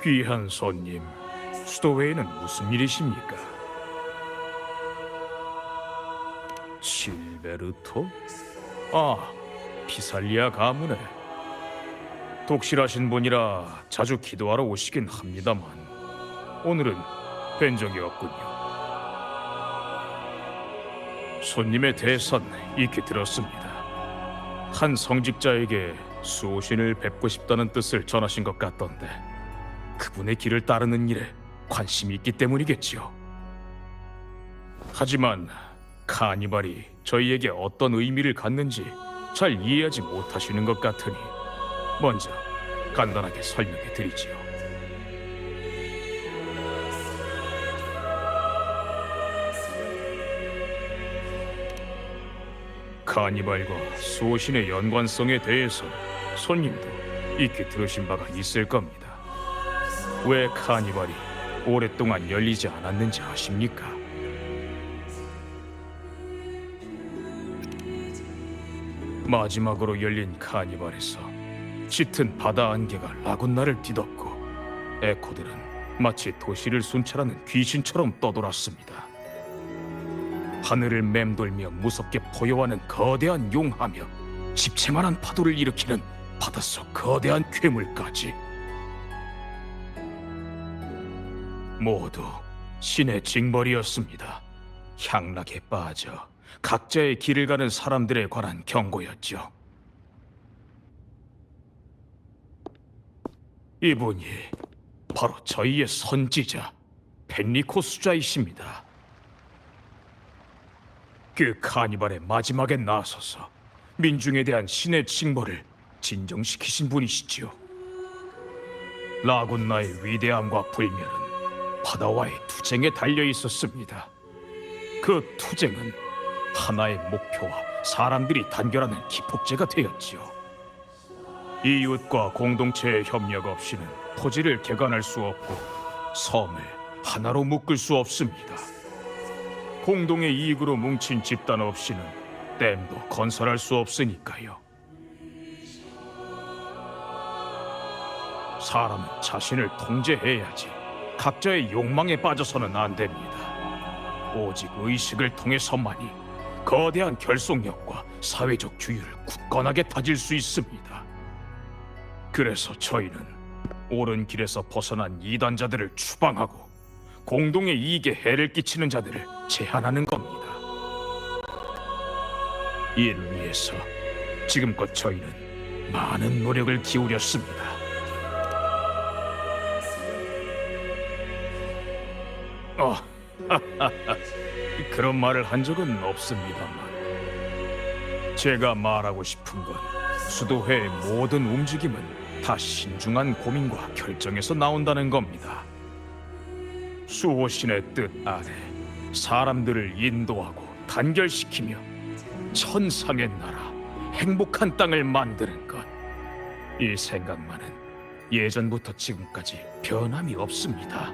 귀한 손님, 수도회에는 무슨 일이십니까? 실베르토? 아, 피살리아 가문에. 독실하신 분이라 자주 기도하러 오시긴 합니다만 오늘은 뵌 적이 없군요. 손님의 대선 익히 들었습니다. 한 성직자에게 수호신을 뵙고 싶다는 뜻을 전하신 것 같던데 그분의 길을 따르는 일에 관심이 있기 때문이겠지요. 하지만 카니발이 저희에게 어떤 의미를 갖는지 잘 이해하지 못하시는 것 같으니 먼저 간단하게 설명해 드리지요. 카니발과 수호신의 연관성에 대해서 손님도 익히 들으신 바가 있을 겁니다. 왜 카니발이 오랫동안 열리지 않았는지 아십니까? 마지막으로 열린 카니발에서 짙은 바다 안개가 라군나를 뒤덮고 에코들은 마치 도시를 순찰하는 귀신처럼 떠돌았습니다. 하늘을 맴돌며 무섭게 포효하는 거대한 용하며 집채만한 파도를 일으키는 바닷속 거대한 괴물까지 모두 신의 징벌이었습니다. 향락에 빠져 각자의 길을 가는 사람들에 관한 경고였죠. 이분이 바로 저희의 선지자 펜리코 수자이십니다. 그 카니발의 마지막에 나서서 민중에 대한 신의 징벌을 진정시키신 분이시지요. 라군나의 위대함과 불멸은 바다와의 투쟁에 달려 있었습니다. 그 투쟁은 하나의 목표와 사람들이 단결하는 기폭제가 되었지요. 이웃과 공동체의 협력 없이는 토지를 개간할 수 없고 섬을 하나로 묶을 수 없습니다. 공동의 이익으로 뭉친 집단 없이는 댐도 건설할 수 없으니까요. 사람은 자신을 통제해야지 각자의 욕망에 빠져서는 안 됩니다. 오직 의식을 통해서만이 거대한 결속력과 사회적 규율을 굳건하게 다질 수 있습니다. 그래서 저희는 옳은 길에서 벗어난 이단자들을 추방하고 공동의 이익에 해를 끼치는 자들을 제한하는 겁니다. 이를 위해서 지금껏 저희는 많은 노력을 기울였습니다. 그런 말을 한 적은 없습니다만 제가 말하고 싶은 건 수도회의 모든 움직임은 다 신중한 고민과 결정에서 나온다는 겁니다. 수호신의 뜻 아래 사람들을 인도하고 단결시키며 천상의 나라, 행복한 땅을 만드는 것. 이 생각만은 예전부터 지금까지 변함이 없습니다.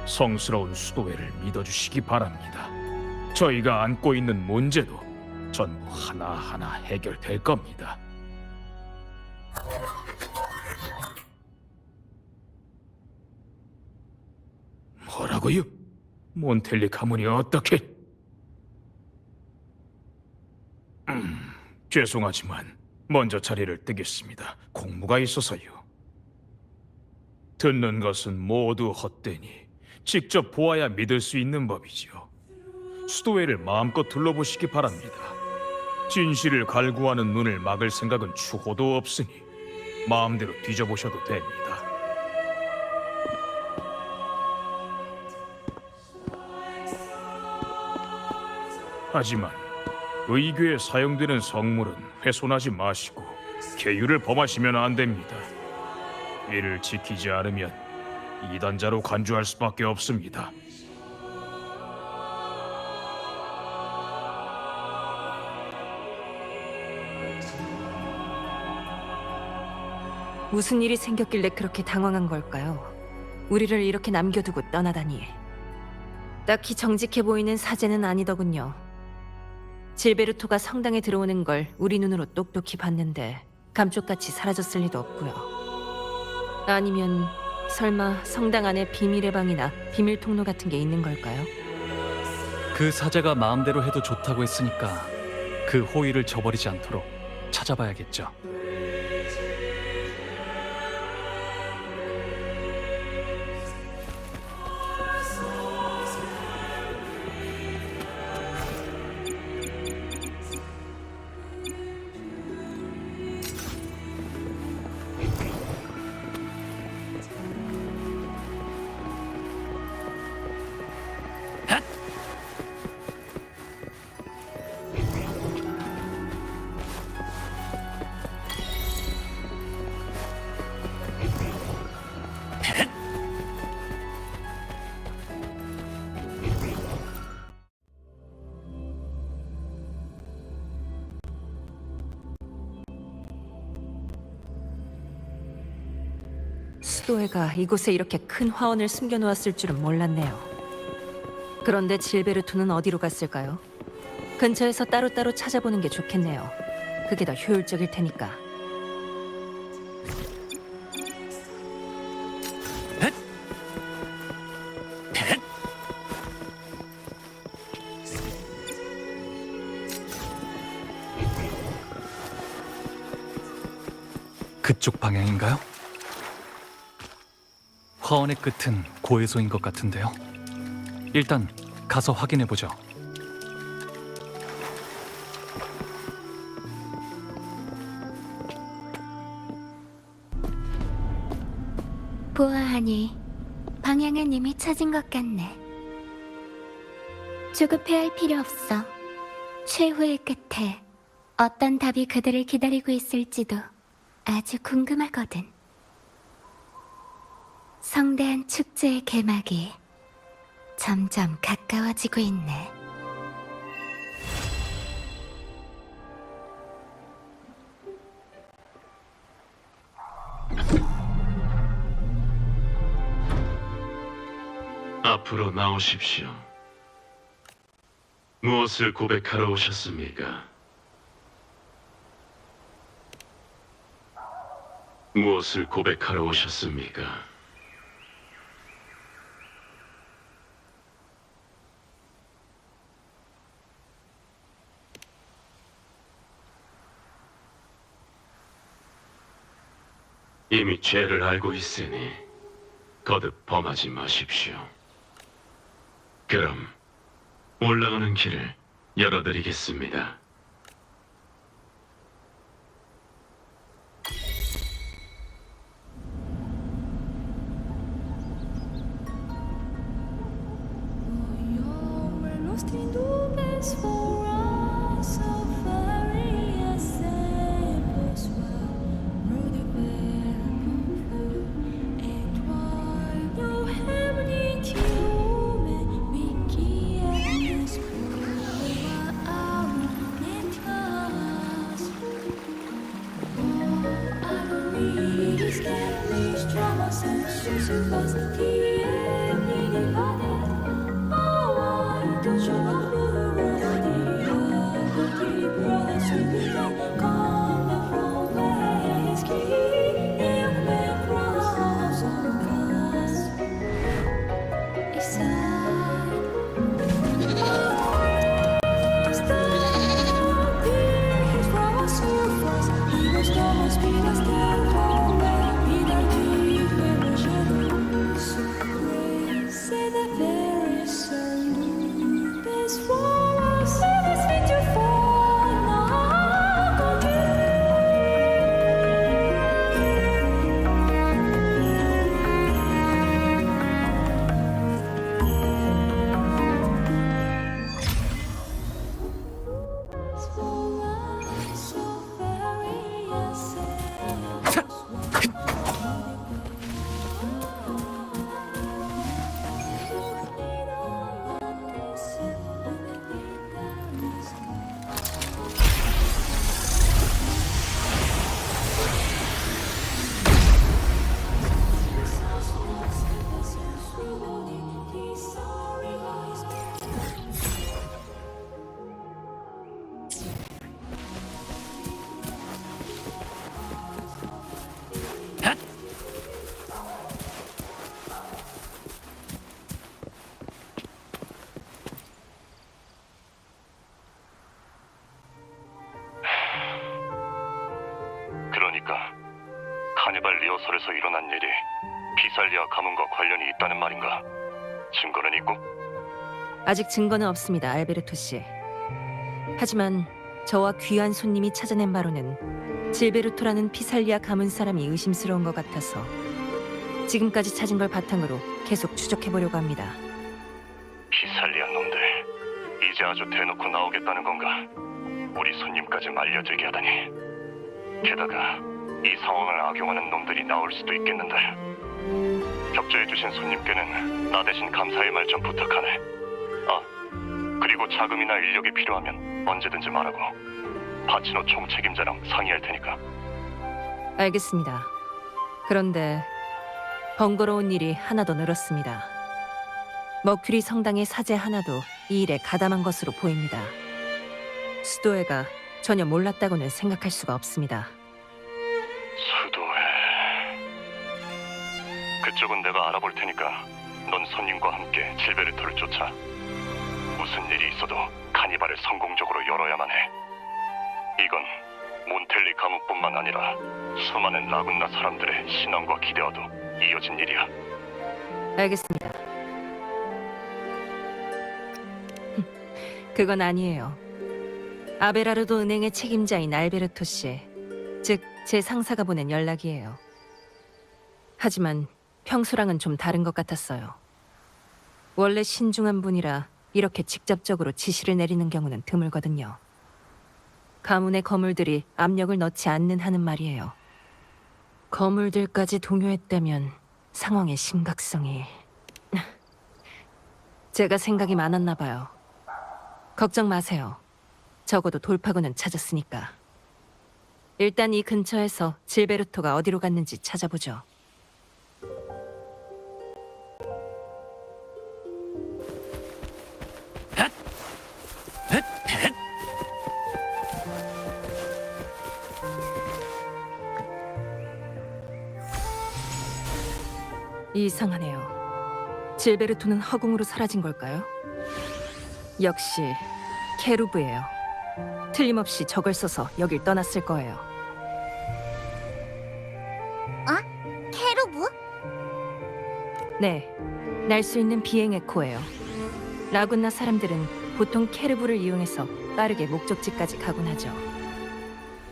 성스러운 수도회를 믿어주시기 바랍니다. 저희가 안고 있는 문제도 전부 하나하나 해결될 겁니다. 뭐라고요? 몬텔리 가문이 어떻게... 죄송하지만 먼저 자리를 뜨겠습니다. 공무가 있어서요. 듣는 것은 모두 헛되니 직접 보아야 믿을 수 있는 법이지요. 수도회를 마음껏 둘러보시기 바랍니다. 진실을 갈구하는 눈을 막을 생각은 추호도 없으니 마음대로 뒤져보셔도 됩니다. 하지만 의궤에 사용되는 성물은 훼손하지 마시고 계율을 범하시면 안 됩니다. 이를 지키지 않으면 이단자로 간주할 수밖에 없습니다. 무슨 일이 생겼길래 그렇게 당황한 걸까요? 우리를 이렇게 남겨두고 떠나다니. 딱히 정직해 보이는 사제는 아니더군요. 질베르토가 성당에 들어오는 걸 우리 눈으로 똑똑히 봤는데 감쪽같이 사라졌을 리도 없고요. 아니면 설마 성당 안에 비밀의 방이나 비밀 통로 같은 게 있는 걸까요? 그 사자가 마음대로 해도 좋다고 했으니까 그 호의를 저버리지 않도록 찾아봐야겠죠. 수도회가 이곳에 이렇게 큰 화원을 숨겨놓았을 줄은 몰랐네요. 그런데 질베르토는 어디로 갔을까요? 근처에서 따로따로 찾아보는 게 좋겠네요. 그게 더 효율적일 테니까. 그쪽 방향인가요? 화원의 끝은 고해소인 것 같은데요. 일단 가서 확인해 보죠. 보아하니 방향은 이미 찾은 것 같네. 조급해할 필요 없어. 최후의 끝에 어떤 답이 그들을 기다리고 있을지도 아주 궁금하거든. 성대한 축제의 개막이 점점 가까워지고 있네. 앞으로 나오십시오. 무엇을 고백하러 오셨습니까? 무엇을 고백하러 오셨습니까? 이미 죄를 알고 있으니 거듭 범하지 마십시오. 그럼 올라가는 길을 열어드리겠습니다. Say that there is a new best 카니발 리허설에서 일어난 일이 비살리아 가문과 관련이 있다는 말인가? 증거는 있고? 아직 증거는 없습니다, 알베르토 씨. 하지만 저와 귀한 손님이 찾아낸 바로는 질베르토라는 피살리아 가문 사람이 의심스러운 것 같아서 지금까지 찾은 걸 바탕으로 계속 추적해보려고 합니다. 비살리아 놈들, 이제 아주 대놓고 나오겠다는 건가? 우리 손님까지 말려들게 하다니. 게다가 이 상황을 악용하는 놈들이 나올 수도 있겠는데. 협조해주신 손님께는 나 대신 감사의 말 좀 부탁하네. 아, 그리고 자금이나 인력이 필요하면 언제든지 말하고 파치노 총책임자랑 상의할 테니까. 알겠습니다. 그런데 번거로운 일이 하나 더 늘었습니다. 머큐리 성당의 사제 하나도 이 일에 가담한 것으로 보입니다. 수도회가 전혀 몰랐다고는 생각할 수가 없습니다. 수도회. 그쪽은 내가 알아볼 테니까 넌 손님과 함께 질베르토를 쫓아. 무슨 일이 있어도 카니발을 성공적으로 열어야만 해. 이건 몬텔리 가문뿐만 아니라 수많은 라군나 사람들의 신앙과 기대와도 이어진 일이야. 알겠습니다. 그건 아니에요. 아베라르도 은행의 책임자인 알베르토 씨, 즉 제 상사가 보낸 연락이에요. 하지만 평소랑은 좀 다른 것 같았어요. 원래 신중한 분이라 이렇게 직접적으로 지시를 내리는 경우는 드물거든요. 가문의 거물들이 압력을 넣지 않는 한은 말이에요. 거물들까지 동요했다면 상황의 심각성이... 제가 생각이 많았나 봐요. 걱정 마세요. 적어도 돌파구는 찾았으니까. 일단 이 근처에서 질베르토가 어디로 갔는지 찾아보죠. 이상하네요. 질베르토는 허공으로 사라진 걸까요? 역시 케루브예요. 틀림없이 적을 써서 여길 떠났을 거예요. 케루브? 네, 날 수 있는 비행 에코예요. 라군나 사람들은 보통 케루브를 이용해서 빠르게 목적지까지 가곤 하죠.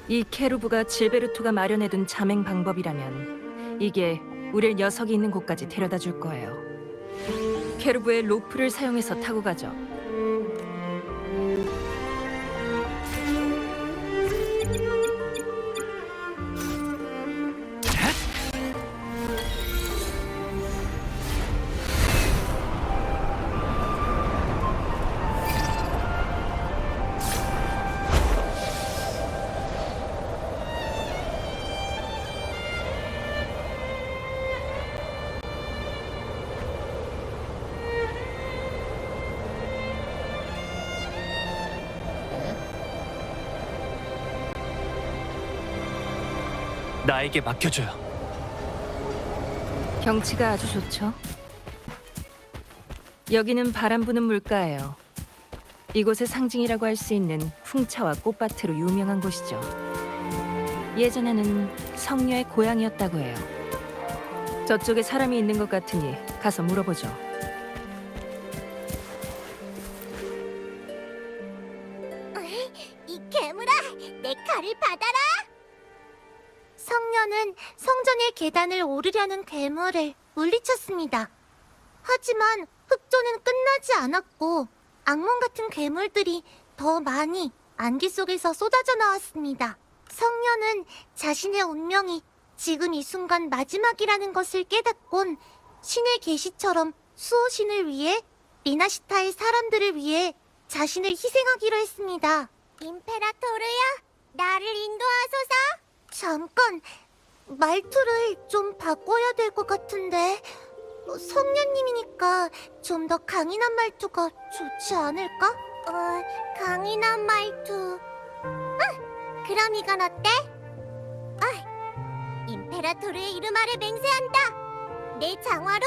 이 케루브가 질베르토가 마련해둔 자맹 방법이라면 이게 우릴 녀석이 있는 곳까지 데려다 줄 거예요. 케루브의 로프를 사용해서 타고 가죠. 나에게 맡겨줘요. 경치가 아주 좋죠. 여기는 바람 부는 물가예요. 이곳의 상징이라고 할 수 있는 풍차와 꽃밭으로 유명한 곳이죠. 예전에는 성녀의 고향이었다고 해요. 저쪽에 사람이 있는 것 같으니 가서 물어보죠. 이 괴물아, 내 칼을 받아라! 성녀는 성전의 계단을 오르려는 괴물을 물리쳤습니다. 하지만 흑조는 끝나지 않았고 악몽 같은 괴물들이 더 많이 안개 속에서 쏟아져 나왔습니다. 성녀는 자신의 운명이 지금 이 순간 마지막이라는 것을 깨닫곤 신의 계시처럼 수호신을 위해 리나시타의 사람들을 위해 자신을 희생하기로 했습니다. 임페라토르야, 나를 인도하소서. 잠깐, 말투를 좀 바꿔야 될 것 같은데 성녀님이니까 좀 더 강인한 말투가 좋지 않을까? 강인한 말투. 그럼 이건 어때? 임페라토르의 이름 아래 맹세한다. 내 장화로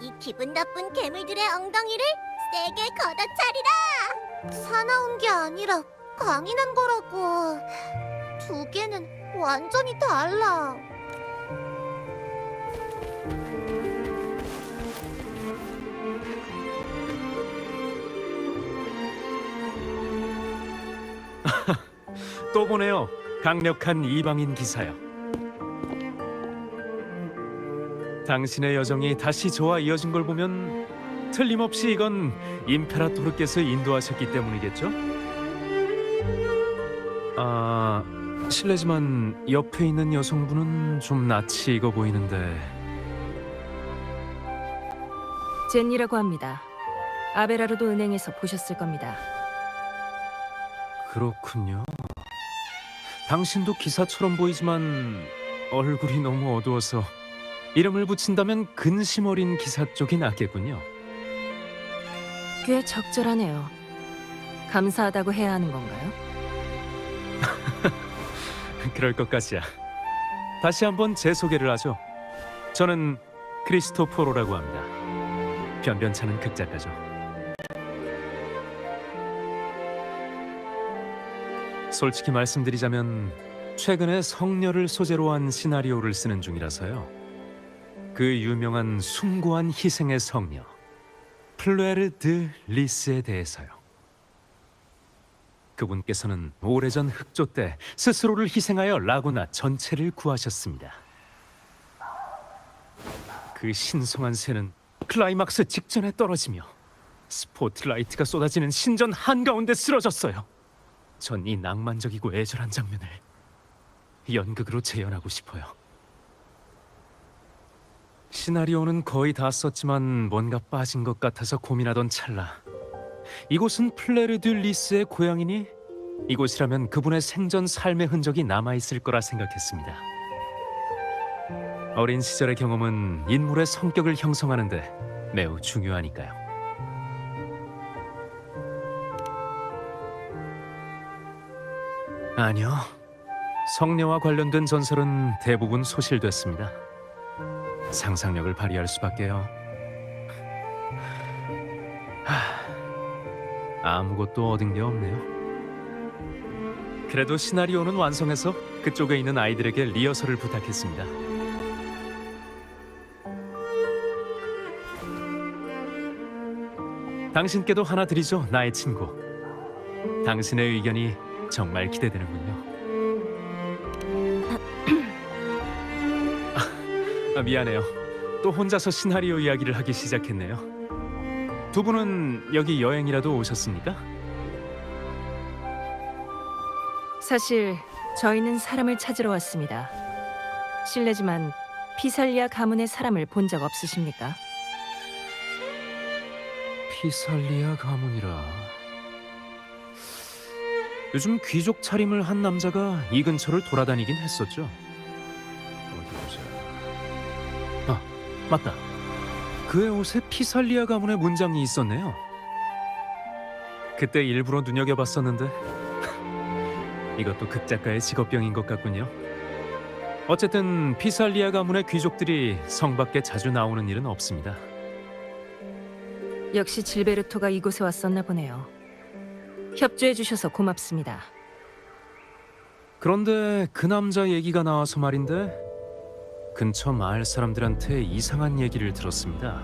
이 기분 나쁜 괴물들의 엉덩이를 세게 걷어차리라. 사나운 게 아니라 강인한 거라고. 두 개는 완전히 달라. 또 보네요. 강력한 이방인 기사요. 당신의 여정이 다시 저와 이어진 걸 보면 틀림없이 이건 임페라토르께서 인도하셨기 때문이겠죠? 아, 실례지만 옆에 있는 여성분은 좀 낯이 익어 보이는데. 젠니라고 합니다. 아베라르도 은행에서 보셨을 겁니다. 그렇군요. 당신도 기사처럼 보이지만 얼굴이 너무 어두워서 이름을 붙인다면 근심 어린 기사 쪽이 낫겠군요. 꽤 적절하네요. 감사하다고 해야 하는 건가요? 그럴 것까지야. 다시 한번 제 소개를 하죠. 저는 크리스토포로라고 합니다. 변변찮은 극작가죠. 솔직히 말씀드리자면 최근에 성녀를 소재로 한 시나리오를 쓰는 중이라서요. 그 유명한 숭고한 희생의 성녀 플레르 드 리스에 대해서요. 그분께서는 오래전 흑조 때 스스로를 희생하여 라구나 전체를 구하셨습니다. 그 신성한 새는 클라이막스 직전에 떨어지며 스포트라이트가 쏟아지는 신전 한가운데 쓰러졌어요. 전 이 낭만적이고 애절한 장면을 연극으로 재현하고 싶어요. 시나리오는 거의 다 썼지만 뭔가 빠진 것 같아서 고민하던 찰나 이곳은 플레르 드 리스의 고향이니 이곳이라면 그분의 생전 삶의 흔적이 남아있을 거라 생각했습니다. 어린 시절의 경험은 인물의 성격을 형성하는데 매우 중요하니까요. 아니요. 성녀와 관련된 전설은 대부분 소실됐습니다. 상상력을 발휘할 수밖에요. 아무것도 얻은 게 없네요. 그래도 시나리오는 완성해서 그쪽에 있는 아이들에게 리허설을 부탁했습니다. 당신께도 하나 드리죠, 나의 친구. 당신의 의견이 정말 기대되는군요. 미안해요. 또 혼자서 시나리오 이야기를 하기 시작했네요. 두 분은 여기 여행이라도 오셨습니까? 사실 저희는 사람을 찾으러 왔습니다. 실례지만 피살리아 가문의 사람을 본 적 없으십니까? 피살리아 가문이라. 요즘 귀족 차림을 한 남자가 이 근처를 돌아다니긴 했었죠. 어디 보자. 아, 맞다. 그의 옷에 피살리아 가문의 문장이 있었네요. 그때 일부러 눈여겨봤었는데 이것도 극작가의 직업병인 것 같군요. 어쨌든 피살리아 가문의 귀족들이 성 밖에 자주 나오는 일은 없습니다. 역시 질베르토가 이곳에 왔었나 보네요. 협조해 주셔서 고맙습니다. 그런데 그 남자 얘기가 나와서 말인데 근처 마을 사람들한테 이상한 얘기를 들었습니다.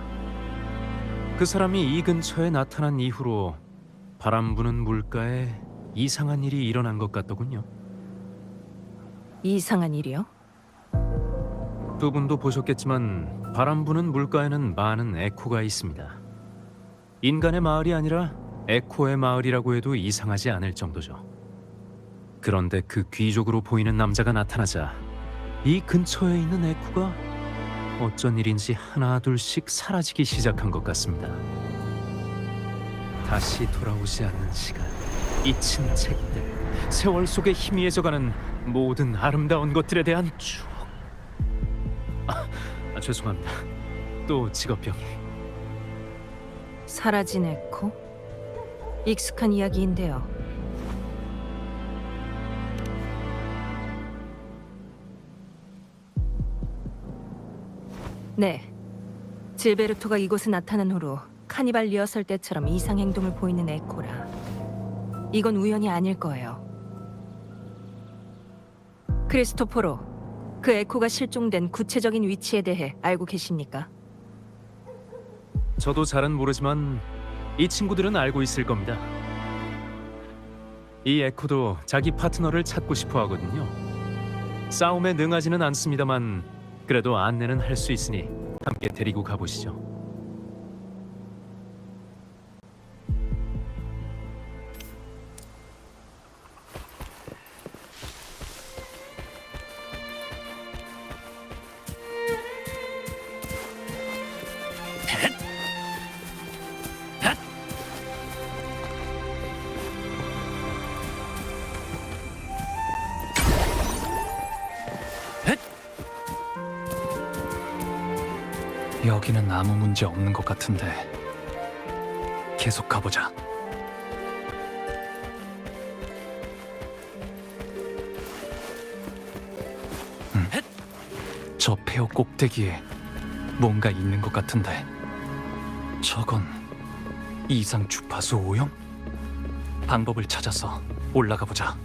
그 사람이 이 근처에 나타난 이후로 바람 부는 물가에 이상한 일이 일어난 것 같더군요. 이상한 일이요? 두 분도 보셨겠지만 바람 부는 물가에는 많은 에코가 있습니다. 인간의 마을이 아니라 에코의 마을이라고 해도 이상하지 않을 정도죠. 그런데 그 귀족으로 보이는 남자가 나타나자 이 근처에 있는 에코가 어쩐 일인지 하나 둘씩 사라지기 시작한 것 같습니다. 다시 돌아오지 않는 시간, 잊힌 책들, 세월 속에 희미해져가는 모든 아름다운 것들에 대한 추억. 죄송합니다. 또 직업병이. 사라진 에코? 익숙한 이야기인데요. 네. 질베르토가 이곳에 나타난 후로 카니발 리허설 때처럼 이상 행동을 보이는 에코라. 이건 우연이 아닐 거예요. 크리스토포로, 그 에코가 실종된 구체적인 위치에 대해 알고 계십니까? 저도 잘은 모르지만 이 친구들은 알고 있을 겁니다. 이 에코도 자기 파트너를 찾고 싶어 하거든요. 싸움에 능하지는 않습니다만 그래도 안내는 할 수 있으니 함께 데리고 가보시죠. 여기는 아무 문제 없는 것 같은데 계속 가보자. 저 폐허 꼭대기에 뭔가 있는 것 같은데 저건 이상 주파수 오염? 방법을 찾아서 올라가 보자.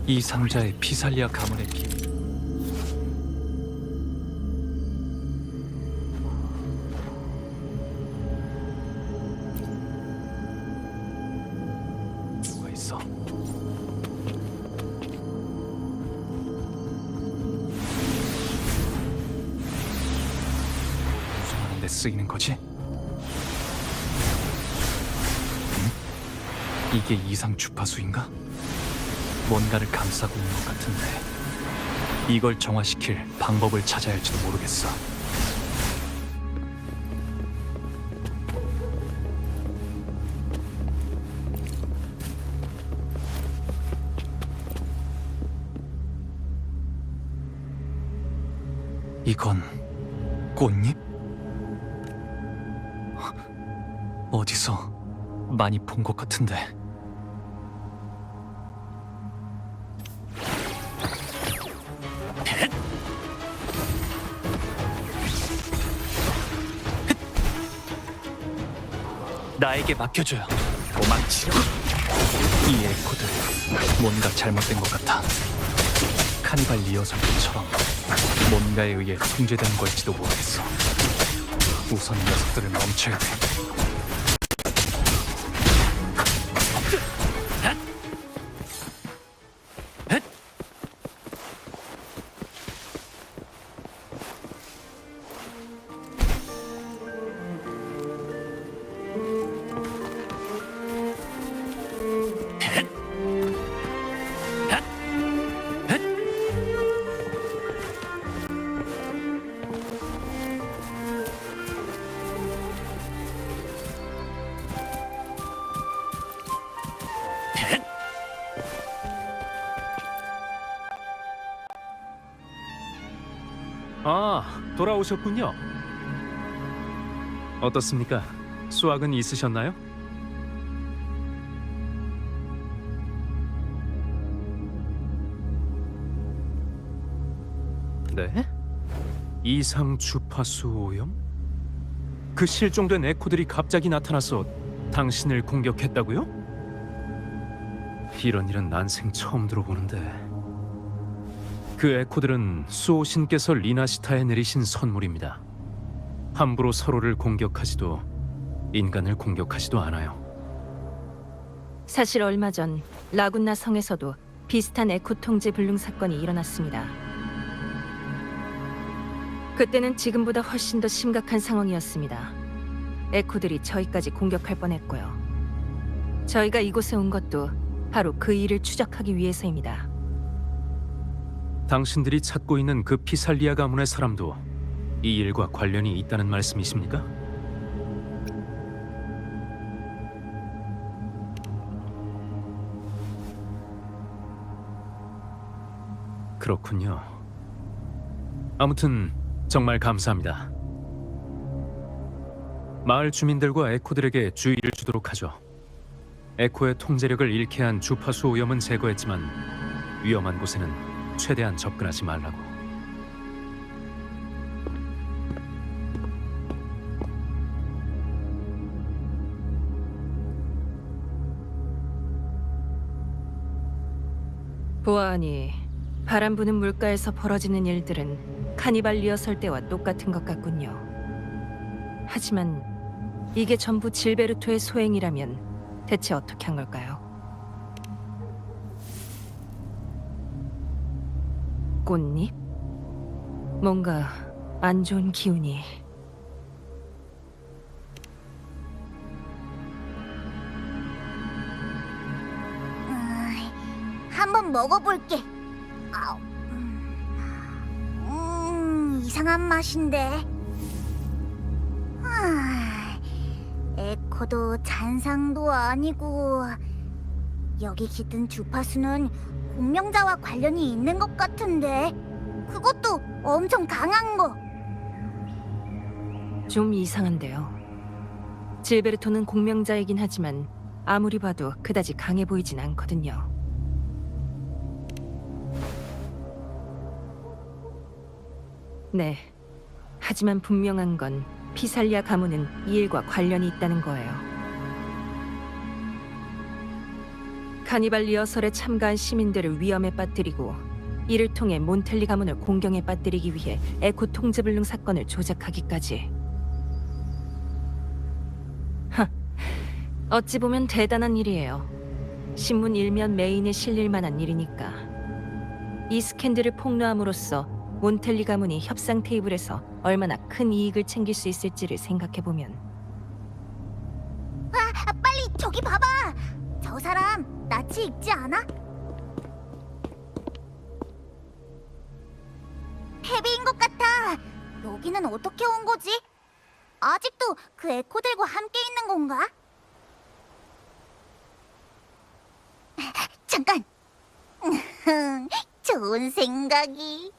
이 상자에 피살리아 가문의 기 뭐가 있어? 무슨 하는데 쓰이는 거지? 이게 이상 주파수인가? 뭔가를 감싸고 있는 것 같은데 이걸 정화시킬 방법을 찾아야 할지도 모르겠어. 이건 꽃잎? 어디서 많이 본 것 같은데. 나에게 맡겨줘요. 도망치려. 이 에코들 뭔가 잘못된 것 같아. 카니발 리허설처럼 뭔가에 의해 통제되는 걸지도 모르겠어. 우선 녀석들을 멈춰야 돼. 아, 돌아오셨군요. 어떻습니까? 수확은 있으셨나요? 네? 이상 주파수 오염? 그 실종된 에코들이 갑자기 나타나서 당신을 공격했다고요? 이런 일은 난생 처음 들어보는데. 그 에코들은 수호신께서 리나시타에 내리신 선물입니다. 함부로 서로를 공격하지도 인간을 공격하지도 않아요. 사실 얼마 전 라군나 성에서도 비슷한 에코 통제 불능 사건이 일어났습니다. 그때는 지금보다 훨씬 더 심각한 상황이었습니다. 에코들이 저희까지 공격할 뻔했고요. 저희가 이곳에 온 것도 바로 그 일을 추적하기 위해서입니다. 당신들이 찾고 있는 그 피살리아 가문의 사람도 이 일과 관련이 있다는 말씀이십니까? 그렇군요. 아무튼 정말 감사합니다. 마을 주민들과 에코들에게 주의를 주도록 하죠. 에코의 통제력을 잃게 한 주파수 오염은 제거했지만 위험한 곳에는 최대한 접근하지 말라고. 보아하니 바람 부는 물가에서 벌어지는 일들은 카니발 리허설 때와 똑같은 것 같군요. 하지만 이게 전부 질베르토의 소행이라면 대체 어떻게 한 걸까요? 꽃잎? 뭔가 안 좋은 기운이. 한번 먹어볼게. 아우, 이상한 맛인데. 에코도 잔상도 아니고 여기 깃든 주파수는 공명자와 관련이 있는 것 같은데 그것도 엄청 강한 거. 좀 이상한데요. 질베르토는 공명자이긴 하지만 아무리 봐도 그다지 강해 보이진 않거든요. 네. 하지만 분명한 건 피살리아 가문은 이 일과 관련이 있다는 거예요. 카니발 리허설에 참가한 시민들을 위험에 빠뜨리고 이를 통해 몬텔리 가문을 공경에 빠뜨리기 위해 에코 통제불능 사건을 조작하기까지. 어찌 보면 대단한 일이에요. 신문 일면 메인에 실릴 만한 일이니까. 이 스캔들을 폭로함으로써 몬텔리 가문이 협상 테이블에서 얼마나 큰 이익을 챙길 수 있을지를 생각해보면. 빨리 저기 봐봐. 저 사람 낯이 익지 않아? 패비인 것 같아. 여기는 어떻게 온 거지? 아직도 그 에코들과 함께 있는 건가? 잠깐. 좋은 생각이.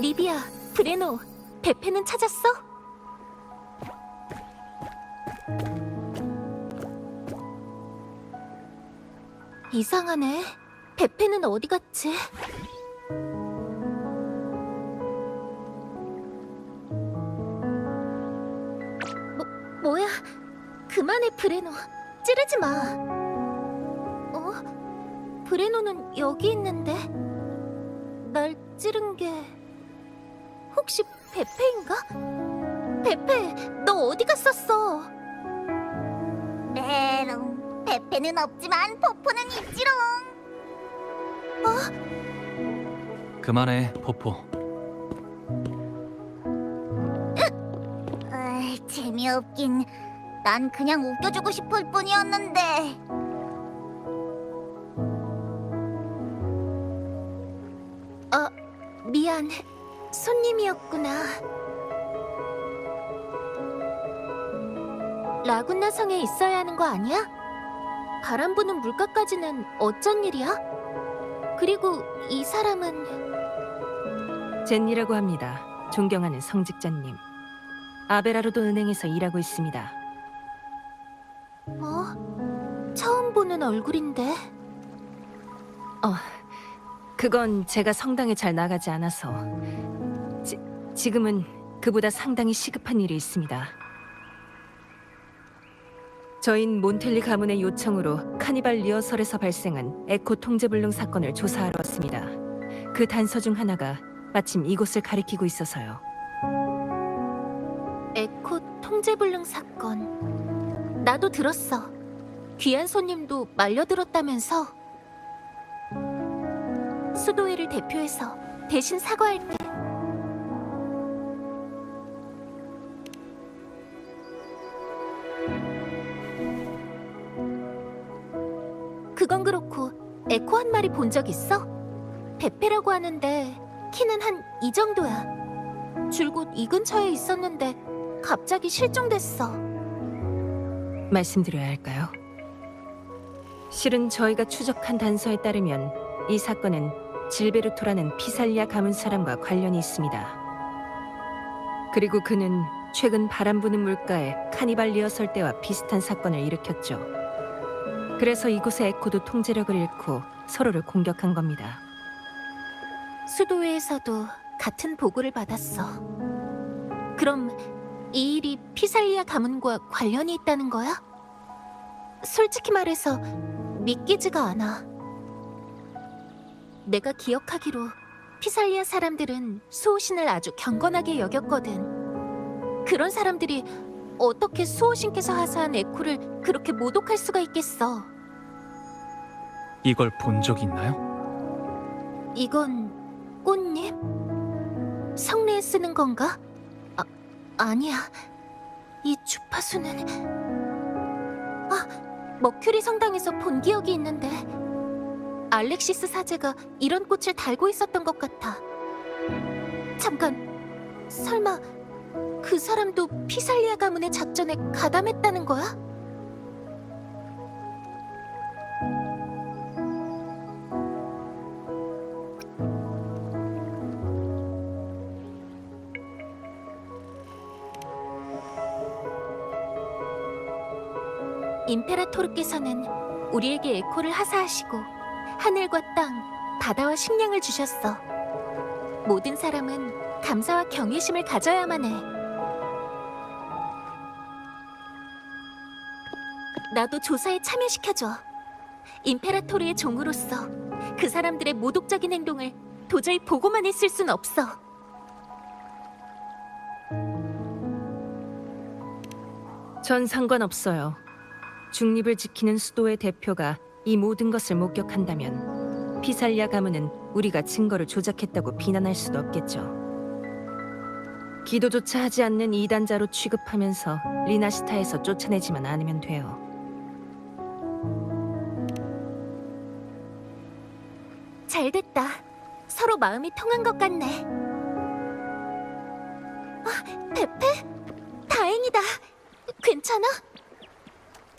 리비아, 브레노, 베페는 찾았어? 이상하네. 베페는 어디 갔지? 뭐야? 그만해, 브레노. 찌르지 마. 브레노는 여기 있는데 날 찌른 게 혹시 베페인가? 베페, 너 어디 갔었어? 메롱. 베페는 없지만 포포는 있지롱. 그만해, 포포. 재미없긴. 난 그냥 웃겨주고 싶을 뿐이었는데. 미안. 손님이었구나. 라군나 성에 있어야 하는 거 아니야? 바람 부는 물가까지는 어쩐 일이야? 그리고 이 사람은... 젠니라고 합니다. 존경하는 성직자님. 아베라로도 은행에서 일하고 있습니다. 처음 보는 얼굴인데... 그건 제가 성당에 잘 나가지 않아서. 지금은 그보다 상당히 시급한 일이 있습니다. 저흰 몬텔리 가문의 요청으로 카니발 리허설에서 발생한 에코 통제불능 사건을 조사하러 왔습니다. 그 단서 중 하나가 마침 이곳을 가리키고 있어서요. 에코 통제불능 사건... 나도 들었어. 귀한 손님도 말려들었다면서. 수도회를 대표해서 대신 사과할게. 그건 그렇고 에코 한 마리 본 적 있어? 베페라고 하는데 키는 한 이 정도야. 줄곧 이 근처에 있었는데 갑자기 실종됐어. 말씀드려야 할까요? 실은 저희가 추적한 단서에 따르면 이 사건은 질베르토라는 피살리아 가문 사람과 관련이 있습니다. 그리고 그는 최근 바람 부는 물가에 카니발 리허설 때와 비슷한 사건을 일으켰죠. 그래서 이곳의 에코도 통제력을 잃고 서로를 공격한 겁니다. 수도회에서도 같은 보고를 받았어. 그럼 이 일이 피살리아 가문과 관련이 있다는 거야? 솔직히 말해서 믿기지가 않아. 내가 기억하기로 피살리아 사람들은 수호신을 아주 경건하게 여겼거든. 그런 사람들이 어떻게 수호신께서 하사한 에코를 그렇게 모독할 수가 있겠어? 이걸 본 적 있나요? 이건 꽃잎? 성례에 쓰는 건가? 아니야. 이 주파수는... 머큐리 성당에서 본 기억이 있는데 알렉시스 사제가 이런 꽃을 달고 있었던 것 같아. 잠깐, 설마 그 사람도 피살리아 가문의 작전에 가담했다는 거야? 임페라토르께서는 우리에게 에코를 하사하시고 하늘과 땅, 바다와 식량을 주셨어. 모든 사람은 감사와 경외심을 가져야만 해. 나도 조사에 참여시켜줘. 임페라토르의 종으로서 그 사람들의 모독적인 행동을 도저히 보고만 있을 순 없어. 전 상관없어요. 중립을 지키는 수도의 대표가 이 모든 것을 목격한다면 피살리아 가문은 우리가 증거를 조작했다고 비난할 수도 없겠죠. 기도조차 하지 않는 이단자로 취급하면서 리나시타에서 쫓아내지만 않으면 돼요. 잘됐다. 서로 마음이 통한 것 같네. 페페? 다행이다. 괜찮아?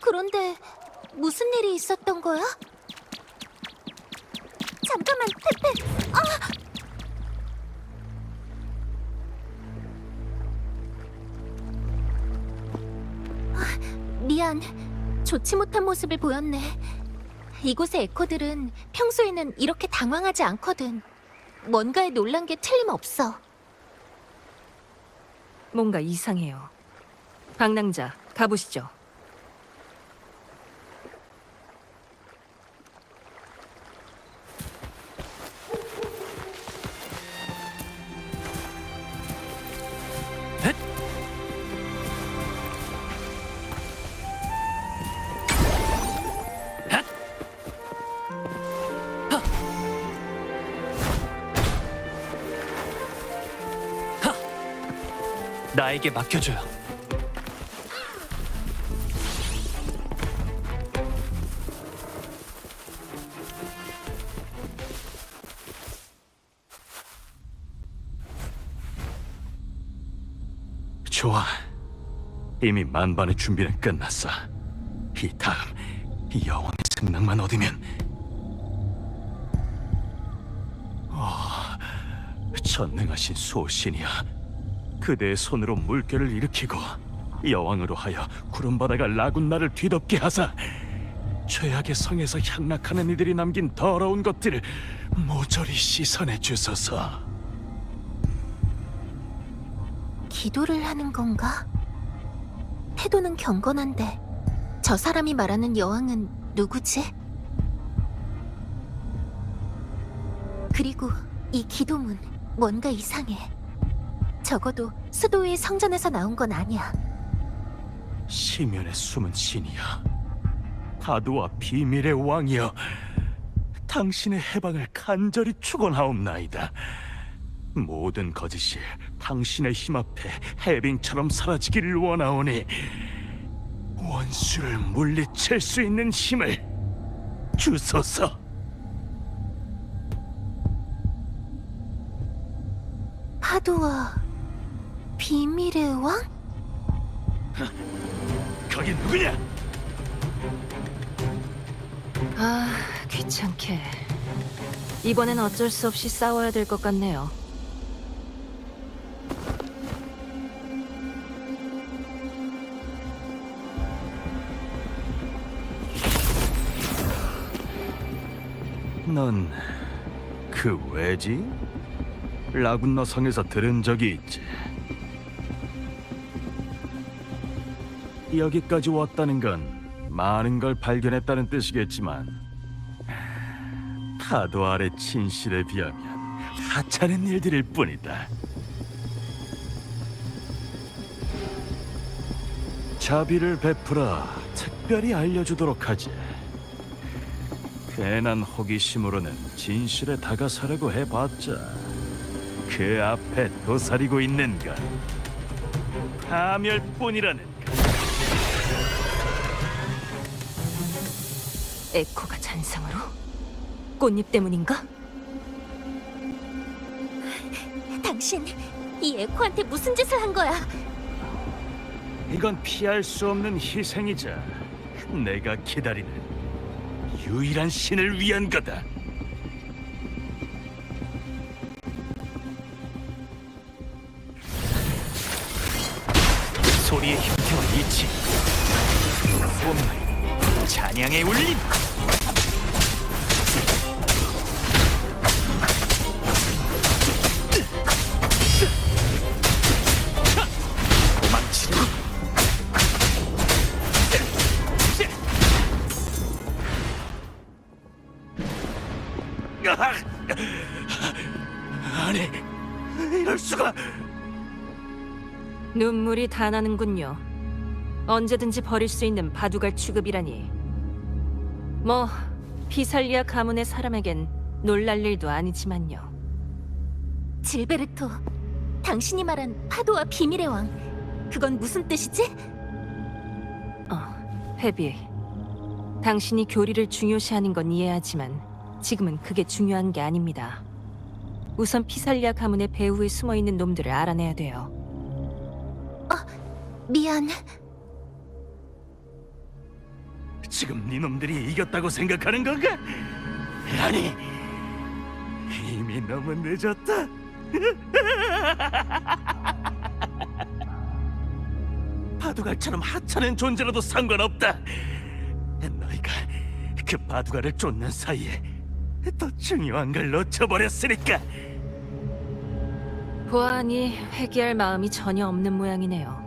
그런데 무슨 일이 있었던 거야? 잠깐만, 페페! 미안. 좋지 못한 모습을 보였네. 이곳의 에코들은 평소에는 이렇게 당황하지 않거든. 뭔가에 놀란 게 틀림없어. 뭔가 이상해요. 방랑자, 가보시죠. 나에게 맡겨줘요. 좋아. 이미 만반의 준비는 끝났어. 이 다음 이 여왕의 승낙만 얻으면 전능하신 수호신이야. 그대의 손으로 물결을 일으키고 여왕으로 하여 구름 바다가 라군나를 뒤덮게 하사 죄악의 성에서 향락하는 이들이 남긴 더러운 것들을 모조리 씻어내 주소서. 기도를 하는 건가? 태도는 경건한데 저 사람이 말하는 여왕은 누구지? 그리고 이 기도문 뭔가 이상해. 적어도 수도의 성전에서 나온 건 아니야. 시면의 숨은 신이여, 파도와 비밀의 왕이여, 당신의 해방을 간절히 축원하옵나이다. 모든 거짓이 당신의 힘 앞에 해빙처럼 사라지기를 원하오니 원수를 물리칠 수 있는 힘을 주소서. 파도와 비밀의 왕? 거긴 누구냐? 아, 귀찮게. 이번엔 어쩔 수 없이 싸워야 될 것 같네요. 넌 그 왜지? 라군너 성에서 들은 적이 있지. 여기까지 왔다는 건 많은 걸 발견했다는 뜻이겠지만 파도 아래 진실에 비하면 하찮은 일들일 뿐이다. 자비를 베풀어 특별히 알려주도록 하지. 괜한 호기심으로는 진실에 다가서려고 해봤자 그 앞에 도사리고 있는 건 파멸뿐이라는 것. 에코가 잔상으로? 꽃잎 때문인가? 당신 이 에코한테 무슨 짓을 한 거야? 이건 피할 수 없는 희생이자 내가 기다리는 유일한 신을 위한 거다. 소리의 형태와 이치, 소멸, 찬양의 울림. 도망치려. 아니, 이럴 수가. 눈물이 다 나는군요. 언제든지 버릴 수 있는 바둑알 취급이라니. 뭐 피살리아 가문의 사람에겐 놀랄 일도 아니지만요. 질베르토, 당신이 말한 파도와 비밀의 왕, 그건 무슨 뜻이지? 페비, 당신이 교리를 중요시하는 건 이해하지만 지금은 그게 중요한 게 아닙니다. 우선 피살리아 가문의 배후에 숨어있는 놈들을 알아내야 돼요. 미안. 지금 네 놈들이 이겼다고 생각하는 건가? 아니, 이미 너무 늦었다. 바둑알처럼 하찮은 존재라도 상관없다. 너희가 그 바둑알을 쫓는 사이에 더 중요한 걸 놓쳐버렸으니까. 보아하니 회개할 마음이 전혀 없는 모양이네요.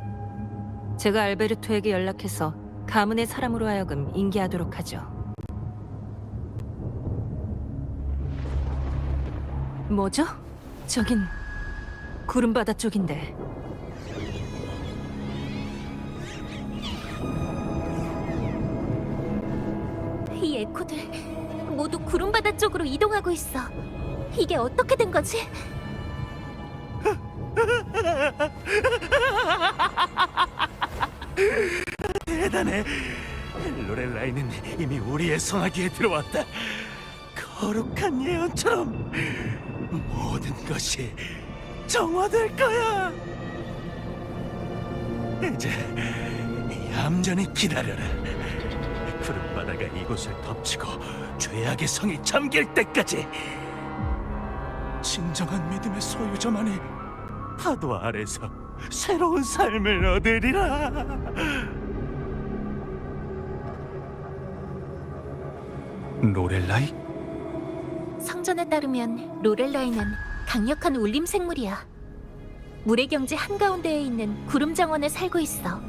제가 알베르토에게 연락해서 가문의 사람으로 하여금 인계하도록 하죠. 뭐죠? 저긴 구름바다 쪽인데. 이 에코들 모두 구름바다 쪽으로 이동하고 있어. 이게 어떻게 된 거지? 대단해. 로렐라이는 이미 우리의 성하기에 들어왔다. 거룩한 예언처럼 모든 것이 정화될 거야. 이제 얌전히 기다려라. 구름바다가 이곳을 덮치고 죄악의 성이 잠길 때까지. 진정한 믿음의 소유자만이 파도 아래서 새로운 삶을 얻으리라. 로렐라이? 성전에 따르면 로렐라이는 강력한 울림 생물이야. 물의 경지 한가운데에 있는 구름 정원에 살고 있어.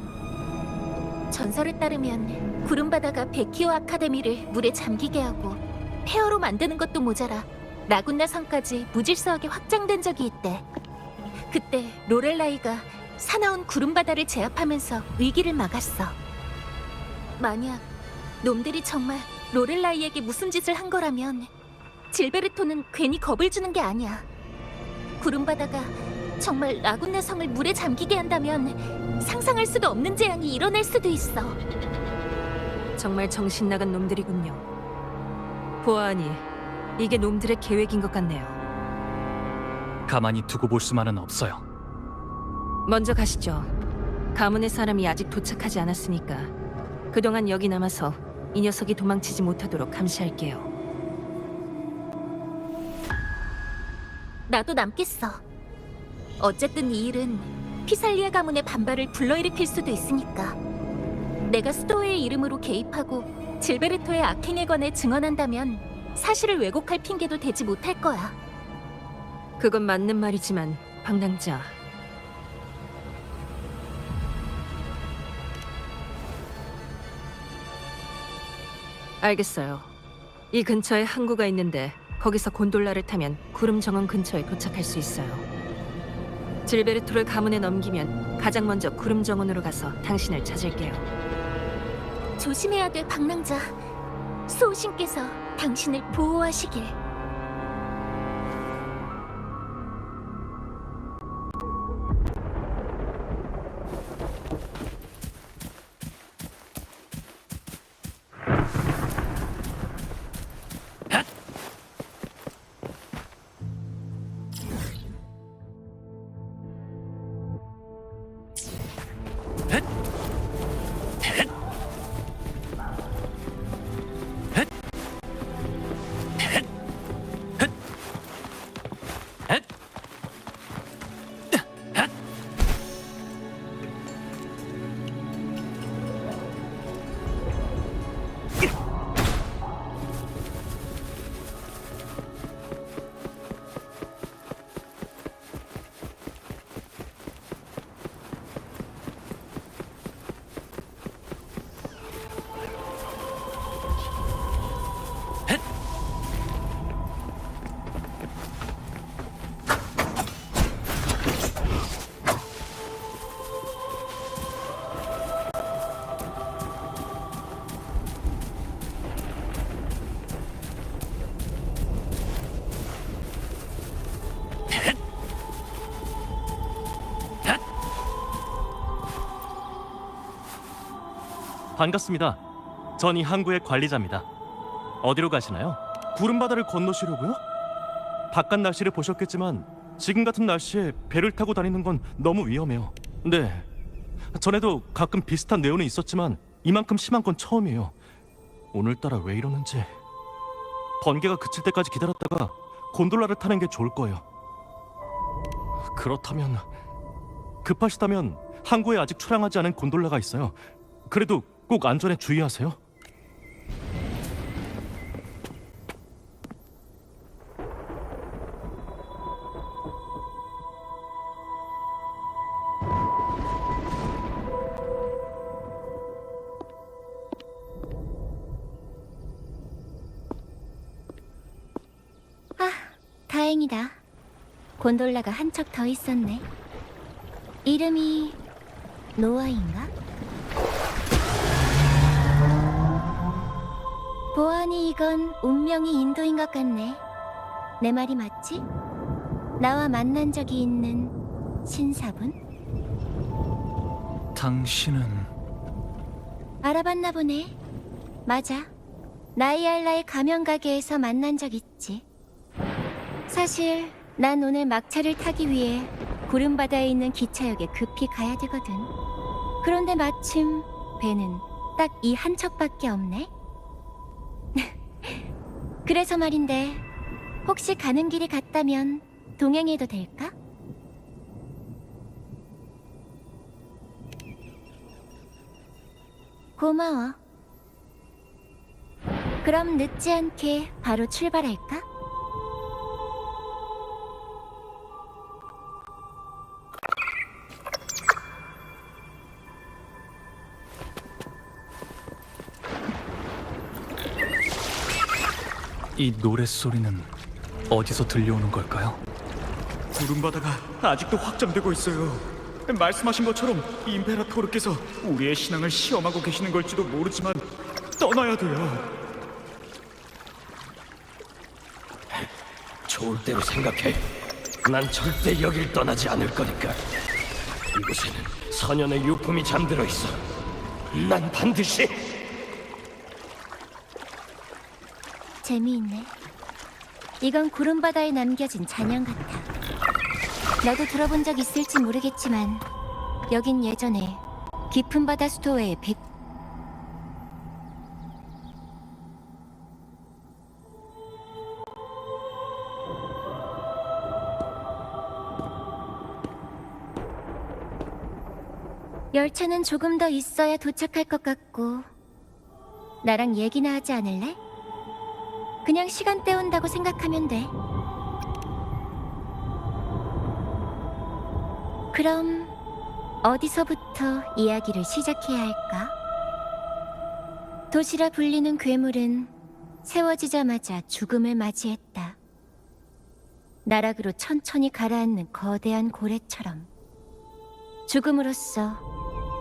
전설에 따르면 구름바다가 베키오 아카데미를 물에 잠기게 하고 폐허로 만드는 것도 모자라 라군나 성까지 무질서하게 확장된 적이 있대. 그때 로렐라이가 사나운 구름바다를 제압하면서 위기를 막았어. 만약 놈들이 정말 로렐라이에게 무슨 짓을 한 거라면 질베르토는 괜히 겁을 주는 게 아니야. 구름바다가 정말 라군나 성을 물에 잠기게 한다면 상상할 수도 없는 재앙이 일어날 수도 있어. 정말 정신 나간 놈들이군요. 보아하니 이게 놈들의 계획인 것 같네요. 가만히 두고 볼 수만은 없어요. 먼저 가시죠. 가문의 사람이 아직 도착하지 않았으니까 그동안 여기 남아서 이 녀석이 도망치지 못하도록 감시할게요. 나도 남겠어. 어쨌든 이 일은 피살리아 가문의 반발을 불러일으킬 수도 있으니까. 내가 스토어의 이름으로 개입하고 질베르토의 악행에 관해 증언한다면 사실을 왜곡할 핑계도 대지 못할 거야. 그건 맞는 말이지만 방랑자, 알겠어요. 이 근처에 항구가 있는데 거기서 곤돌라를 타면 구름 정원 근처에 도착할 수 있어요. 질베르토를 가문에 넘기면 가장 먼저 구름 정원으로 가서 당신을 찾을게요. 조심해야 돼, 방랑자. 소신께서 당신을 보호하시길. 반갑습니다. 전 이 항구의 관리자입니다. 어디로 가시나요? 구름 바다를 건너시려고요? 바깥 날씨를 보셨겠지만 지금 같은 날씨에 배를 타고 다니는 건 너무 위험해요. 네, 전에도 가끔 비슷한 내용은 있었지만 이만큼 심한 건 처음이에요. 오늘따라 왜 이러는지. 번개가 그칠 때까지 기다렸다가 곤돌라를 타는 게 좋을 거예요. 그렇다면 급하시다면 항구에 아직 출항하지 않은 곤돌라가 있어요. 그래도 꼭 안전에 주의하세요. 다행이다. 곤돌라가 한 척 더 있었네. 이름이 노아인가? 보아하니 이건 운명이 인도인 것 같네. 내 말이 맞지? 나와 만난 적이 있는 신사분? 당신은 알아봤나 보네. 맞아. 나이알라의 가면 가게에서 만난 적 있지. 사실 난 오늘 막차를 타기 위해 구름바다에 있는 기차역에 급히 가야 되거든. 그런데 마침 배는 딱 이 한 척밖에 없네. 그래서 말인데 혹시 가는 길이 같다면 동행해도 될까? 고마워. 그럼 늦지 않게 바로 출발할까? 이 노랫소리는 어디서 들려오는 걸까요? 구름바다가 아직도 확장되고 있어요. 말씀하신 것처럼 임페라토르께서 우리의 신앙을 시험하고 계시는 걸지도 모르지만 떠나야 돼요. 좋을 대로 생각해. 난 절대 여길 떠나지 않을 거니까. 이곳에는 선연의 유품이 잠들어 있어. 난 반드시. 재미있네. 이건 구름바다에 남겨진 잔영 같아. 너도 들어본 적 있을지 모르겠지만 여긴 예전에 깊은 바다 수도의 열차는 조금 더 있어야 도착할 것 같고. 나랑 얘기나 하지 않을래? 그냥 시간 때운다고 생각하면 돼. 그럼 어디서부터 이야기를 시작해야 할까? 도시라 불리는 괴물은 세워지자마자 죽음을 맞이했다. 나락으로 천천히 가라앉는 거대한 고래처럼 죽음으로써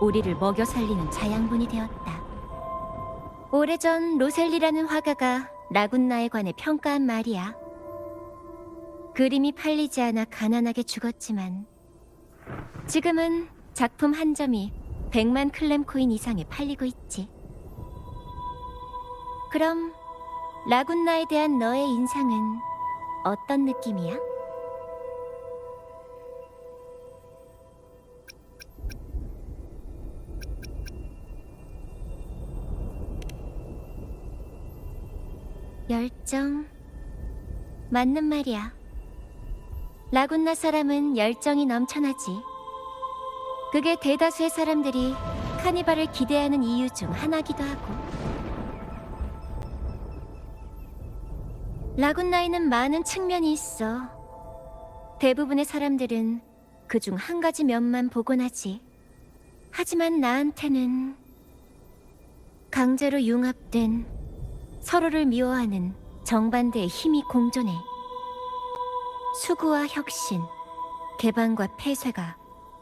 우리를 먹여 살리는 자양분이 되었다. 오래전 로셀리라는 화가가 라군나에 관해 평가한 말이야. 그림이 팔리지 않아 가난하게 죽었지만 지금은 작품 한 점이 100만 클램코인 이상에 팔리고 있지. 그럼 라군나에 대한 너의 인상은 어떤 느낌이야? 열정. 맞는 말이야. 라군나 사람은 열정이 넘쳐나지. 그게 대다수의 사람들이 카니발을 기대하는 이유 중 하나기도 하고. 라군나에는 많은 측면이 있어. 대부분의 사람들은 그중 한 가지 면만 보곤 하지. 하지만 나한테는 강제로 융합된 서로를 미워하는 정반대의 힘이 공존해. 수구와 혁신, 개방과 폐쇄가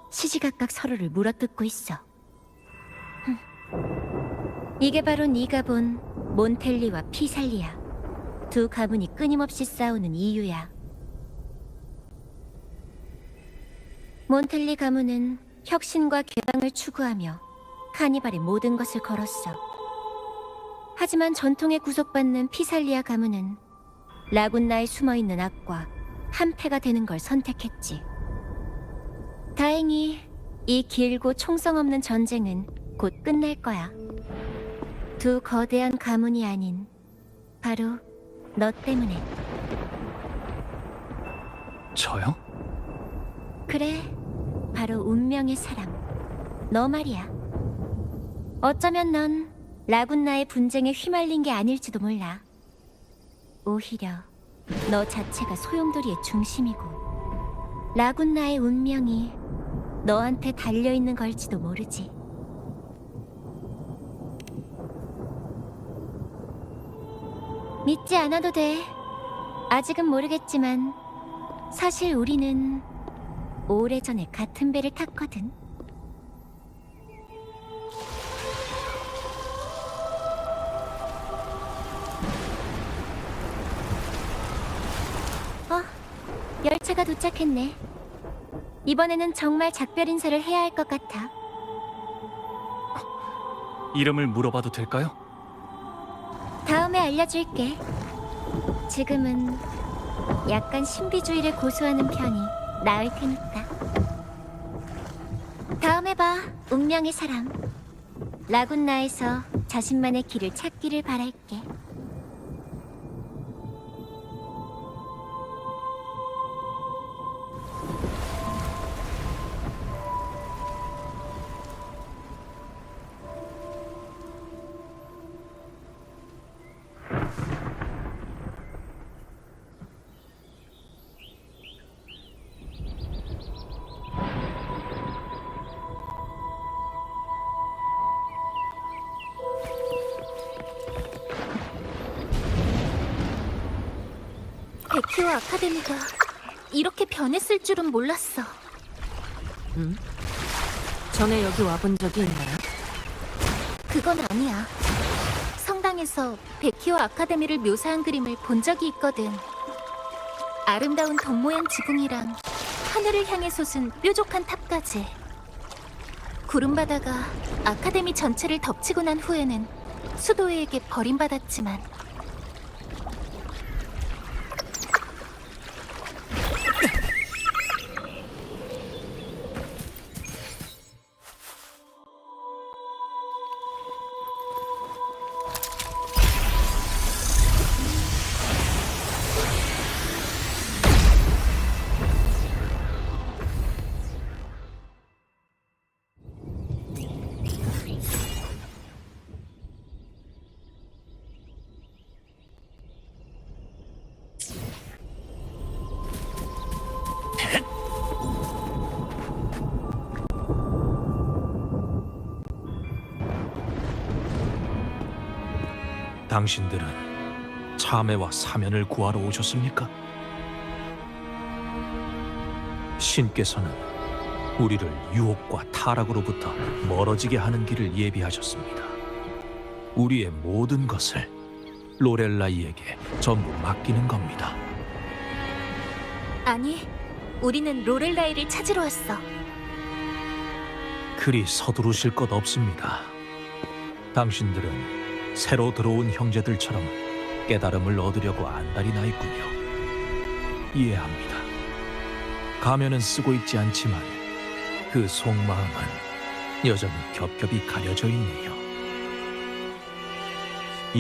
시시각각 서로를 물어뜯고 있어. 이게 바로 네가 본 몬텔리와 피살리아, 두 가문이 끊임없이 싸우는 이유야. 몬텔리 가문은 혁신과 개방을 추구하며 카니발의 모든 것을 걸었어. 하지만 전통에 구속받는 피살리아 가문은 라군나에 숨어있는 악과 한패가 되는 걸 선택했지. 다행히 이 길고 총성 없는 전쟁은 곧 끝날 거야. 두 거대한 가문이 아닌 바로 너 때문에. 저요? 그래, 바로 운명의 사람. 너 말이야. 어쩌면 넌 라군나의 분쟁에 휘말린 게 아닐지도 몰라. 오히려 너 자체가 소용돌이의 중심이고 라군나의 운명이 너한테 달려있는 걸지도 모르지. 믿지 않아도 돼. 아직은 모르겠지만 사실 우리는 오래전에 같은 배를 탔거든. 열차가 도착했네. 이번에는 정말 작별 인사를 해야 할 것 같아. 이름을 물어봐도 될까요? 다음에 알려줄게. 지금은 약간 신비주의를 고수하는 편이 나을 테니까. 다음에 봐, 운명의 사람. 라군나에서 자신만의 길을 찾기를 바랄게. 베키오 아카데미가 이렇게 변했을 줄은 몰랐어. 전에 여기 와본 적이 있나요? 그건 아니야. 성당에서 베키오 아카데미를 묘사한 그림을 본 적이 있거든. 아름다운 덩 모양 지붕이랑 하늘을 향해 솟은 뾰족한 탑까지. 구름바다가 아카데미 전체를 덮치고 난 후에는 수도회에게 버림받았지만 당신들은 참회와 사면을 구하러 오셨습니까? 신께서는 우리를 유혹과 타락으로부터 멀어지게 하는 길을 예비하셨습니다. 우리의 모든 것을 로렐라이에게 전부 맡기는 겁니다. 아니, 우리는 로렐라이를 찾으러 왔어. 그리 서두르실 것 없습니다. 당신들은 새로 들어온 형제들처럼 깨달음을 얻으려고 안달이 나 있군요. 이해합니다. 가면은 쓰고 있지 않지만 그 속마음은 여전히 겹겹이 가려져 있네요.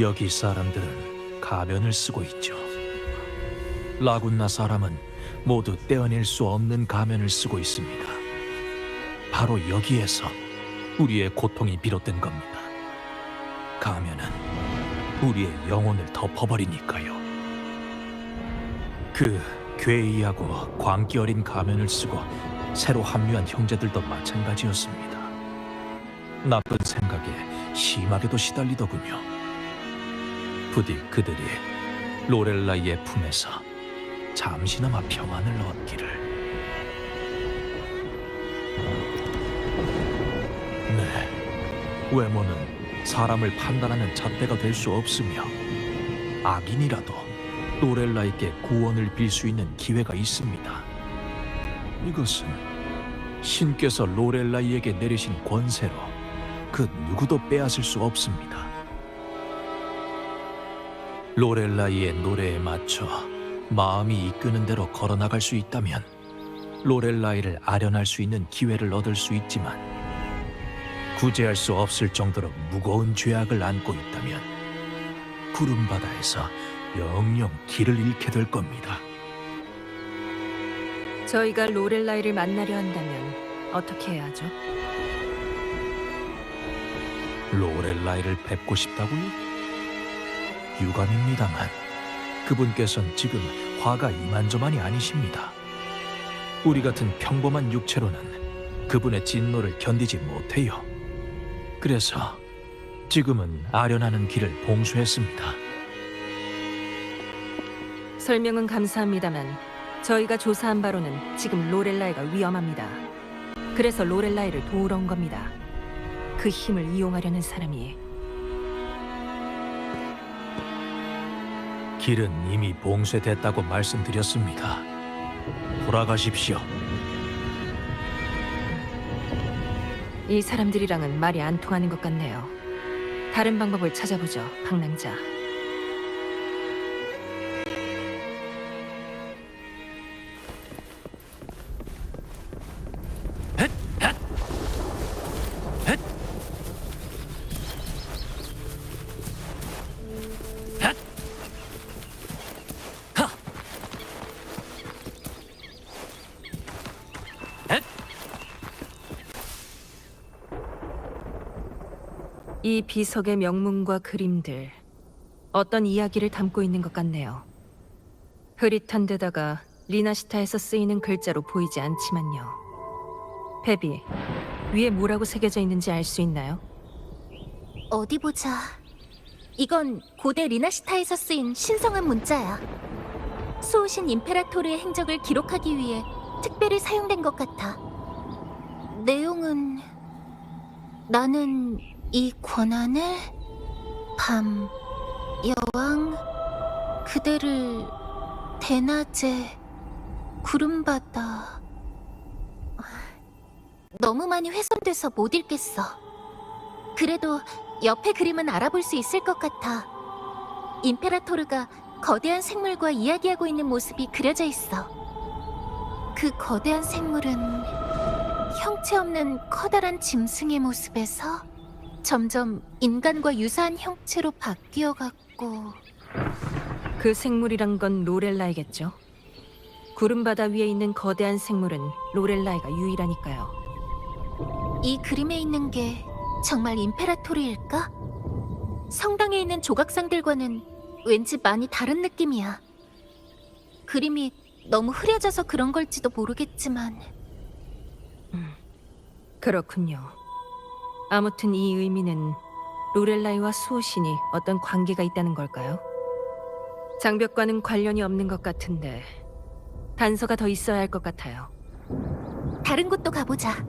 여기 사람들은 가면을 쓰고 있죠. 라군나 사람은 모두 떼어낼 수 없는 가면을 쓰고 있습니다. 바로 여기에서 우리의 고통이 비롯된 겁니다. 가면은 우리의 영혼을 덮어버리니까요. 그 괴이하고 광기 어린 가면을 쓰고 새로 합류한 형제들도 마찬가지였습니다. 나쁜 생각에 심하게도 시달리더군요. 부디 그들이 로렐라이의 품에서 잠시나마 평안을 얻기를. 네, 외모는 사람을 판단하는 잣대가 될 수 없으며 악인이라도 로렐라이께 구원을 빌 수 있는 기회가 있습니다. 이것은 신께서 로렐라이에게 내리신 권세로 그 누구도 빼앗을 수 없습니다. 로렐라이의 노래에 맞춰 마음이 이끄는 대로 걸어나갈 수 있다면 로렐라이를 아련할 수 있는 기회를 얻을 수 있지만 구제할 수 없을 정도로 무거운 죄악을 안고 있다면 구름바다에서 영영 길을 잃게 될 겁니다. 저희가 로렐라이를 만나려 한다면 어떻게 해야 하죠? 로렐라이를 뵙고 싶다고요? 유감입니다만 그분께선 지금 화가 이만저만이 아니십니다. 우리 같은 평범한 육체로는 그분의 진노를 견디지 못해요. 그래서 지금은 아련하는 길을 봉쇄했습니다. 설명은 감사합니다만 저희가 조사한 바로는 지금 로렐라이가 위험합니다. 그래서 로렐라이를 도우러 온 겁니다. 그 힘을 이용하려는 사람이. 길은 이미 봉쇄됐다고 말씀드렸습니다. 돌아가십시오. 이 사람들이랑은 말이 안 통하는 것 같네요. 다른 방법을 찾아보죠, 방랑자. 이 비석의 명문과 그림들, 어떤 이야기를 담고 있는 것 같네요. 흐릿한 데다가 리나시타에서 쓰이는 글자로 보이지 않지만요. 베비, 위에 뭐라고 새겨져 있는지 알 수 있나요? 어디 보자. 이건 고대 리나시타에서 쓰인 신성한 문자야. 수호신 임페라토르의 행적을 기록하기 위해 특별히 사용된 것 같아. 내용은 나는 이 권한을 밤 여왕 그대를 대낮에 구름바다. 너무 많이 훼손돼서 못 읽겠어. 그래도 옆에 그림은 알아볼 수 있을 것 같아. 임페라토르가 거대한 생물과 이야기하고 있는 모습이 그려져 있어. 그 거대한 생물은 형체 없는 커다란 짐승의 모습에서 점점 인간과 유사한 형체로 바뀌어갔고. 그 생물이란 건 로렐라이겠죠? 구름바다 위에 있는 거대한 생물은 로렐라이가 유일하니까요. 이 그림에 있는 게 정말 임페라토르일까? 성당에 있는 조각상들과는 왠지 많이 다른 느낌이야. 그림이 너무 흐려져서 그런 걸지도 모르겠지만. 그렇군요. 아무튼 이 의미는 로렐라이와 수호신이 어떤 관계가 있다는 걸까요? 장벽과는 관련이 없는 것 같은데 단서가 더 있어야 할 것 같아요. 다른 곳도 가보자.